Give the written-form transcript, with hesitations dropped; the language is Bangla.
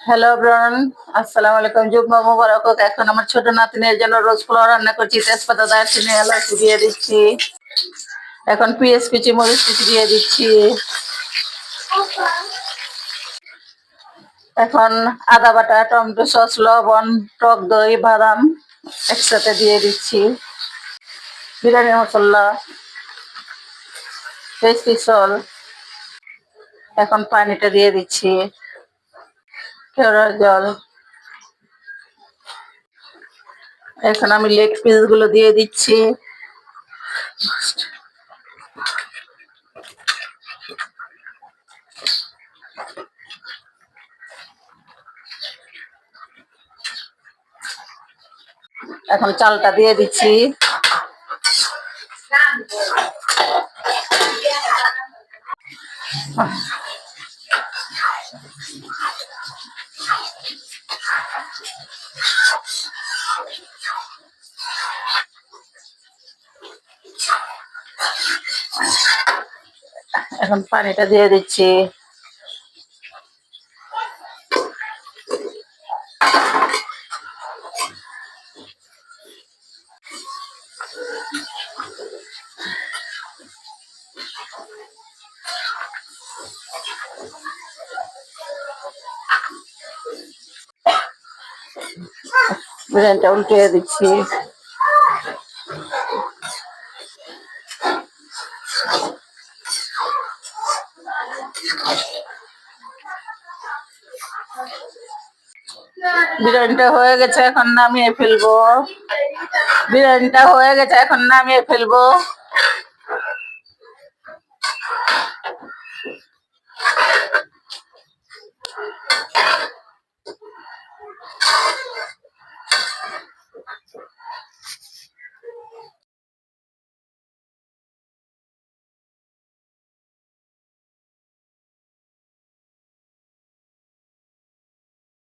হ্যালো এভরিওয়ান, আসসালামু আলাইকুম। জুম্মা মুবারক হোক। এখন আমার ছোট নাতনির জন্য রোজ পোলাও রান্না করছি। তেজপাতা, দারচিনি, এলাচ দিয়ে দিচ্ছি। এখন পেঁয়াজ কুচি, মরিচ কুচি দিয়ে দিচ্ছি। এখন আদা বাটা, টমেটো সস, লবণ, টক দই, বাদাম একসাথে দিয়ে দিচ্ছি। বিরিয়ানি মশলা, টেস্টি সল। এখন পানিটা দিয়ে দিচ্ছি, কেওড়ার জল। এখন আমি লেগ পিস গুলো দিয়ে দিচ্ছি। এখন চালটা দিয়ে দিচ্ছি। এখন পানিটা দিয়ে দিচ্ছি। বিরিয়ানিটা উল্টিয়ে দিচ্ছি। বিরিয়ানিটা হয়ে গেছে, এখন নামিয়ে ফেলবো। বিরিয়ানিটা হয়ে গেছে, এখন নামিয়ে ফেলবো।